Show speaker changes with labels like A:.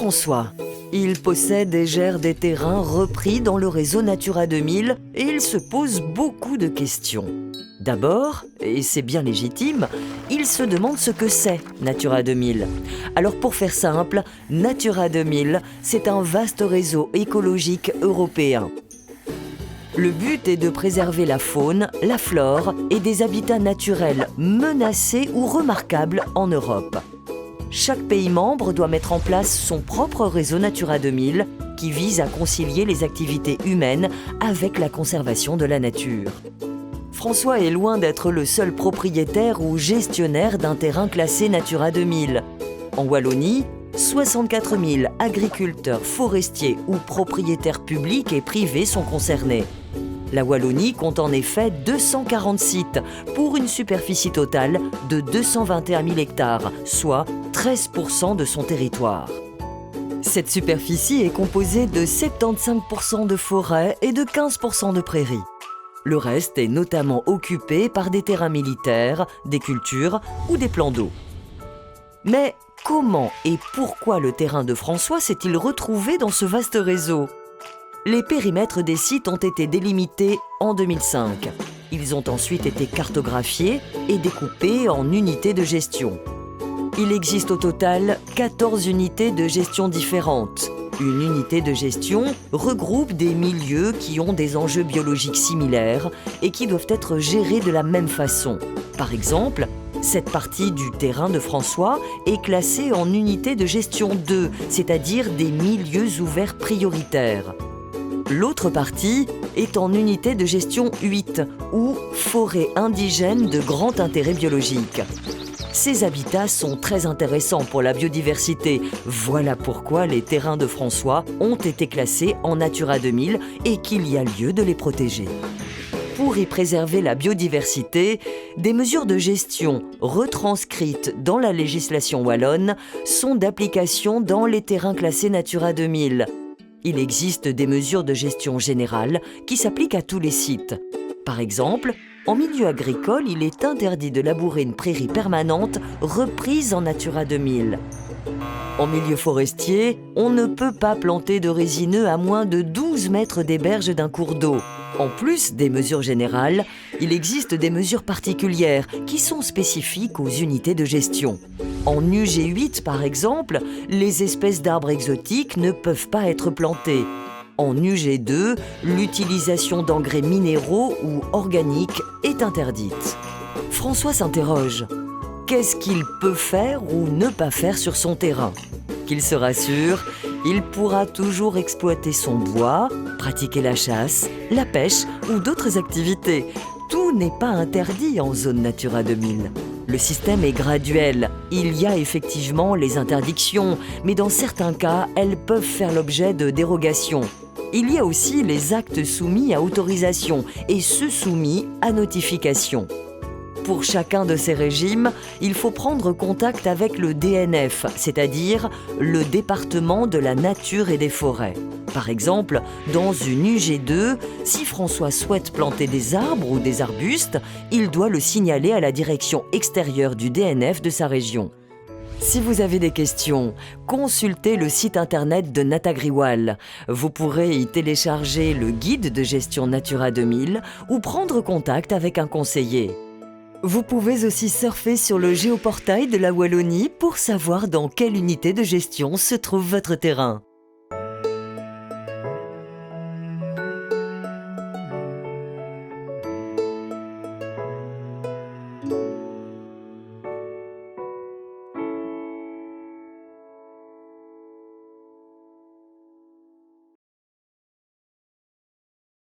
A: François. Il possède et gère des terrains repris dans le réseau Natura 2000 et il se pose beaucoup de questions. D'abord, et c'est bien légitime, il se demande ce que c'est Natura 2000. Alors pour faire simple, Natura 2000, c'est un vaste réseau écologique européen. Le but est de préserver la faune, la flore et des habitats naturels menacés ou remarquables en Europe. Chaque pays membre doit mettre en place son propre réseau Natura 2000 qui vise à concilier les activités humaines avec la conservation de la nature. François est loin d'être le seul propriétaire ou gestionnaire d'un terrain classé Natura 2000. En Wallonie, 64 000 agriculteurs, forestiers ou propriétaires publics et privés sont concernés. La Wallonie compte en effet 240 sites pour une superficie totale de 221 000 hectares, soit 13% de son territoire. Cette superficie est composée de 75% de forêts et de 15% de prairies. Le reste est notamment occupé par des terrains militaires, des cultures ou des plans d'eau. Mais comment et pourquoi le terrain de François s'est-il retrouvé dans ce vaste réseau ? Les périmètres des sites ont été délimités en 2005. Ils ont ensuite été cartographiés et découpés en unités de gestion. Il existe au total 14 unités de gestion différentes. Une unité de gestion regroupe des milieux qui ont des enjeux biologiques similaires et qui doivent être gérés de la même façon. Par exemple, cette partie du terrain de François est classée en unité de gestion 2, c'est-à-dire des milieux ouverts prioritaires. L'autre partie est en unité de gestion 8, ou forêt indigène de grand intérêt biologique. Ces habitats sont très intéressants pour la biodiversité. Voilà pourquoi les terrains de François ont été classés en Natura 2000 et qu'il y a lieu de les protéger. Pour y préserver la biodiversité, des mesures de gestion retranscrites dans la législation wallonne sont d'application dans les terrains classés Natura 2000. Il existe des mesures de gestion générales qui s'appliquent à tous les sites. Par exemple, en milieu agricole, il est interdit de labourer une prairie permanente reprise en Natura 2000. En milieu forestier, on ne peut pas planter de résineux à moins de 12 mètres des berges d'un cours d'eau. En plus des mesures générales, il existe des mesures particulières qui sont spécifiques aux unités de gestion. En UG8, par exemple, les espèces d'arbres exotiques ne peuvent pas être plantées. En UG2, l'utilisation d'engrais minéraux ou organiques est interdite. François s'interroge. Qu'est-ce qu'il peut faire ou ne pas faire sur son terrain ? Qu'il se rassure, il pourra toujours exploiter son bois, pratiquer la chasse, la pêche ou d'autres activités. Tout n'est pas interdit en zone Natura 2000. Le système est graduel. Il y a effectivement les interdictions, mais dans certains cas, elles peuvent faire l'objet de dérogations. Il y a aussi les actes soumis à autorisation et ceux soumis à notification. Pour chacun de ces régimes, il faut prendre contact avec le DNF, c'est-à-dire le département de la nature et des forêts. Par exemple, dans une UG2, si François souhaite planter des arbres ou des arbustes, il doit le signaler à la direction extérieure du DNF de sa région. Si vous avez des questions, consultez le site internet de Natagriwal. Vous pourrez y télécharger le guide de gestion Natura 2000 ou prendre contact avec un conseiller. Vous pouvez aussi surfer sur le géoportail de la Wallonie pour savoir dans quelle unité de gestion se trouve votre terrain.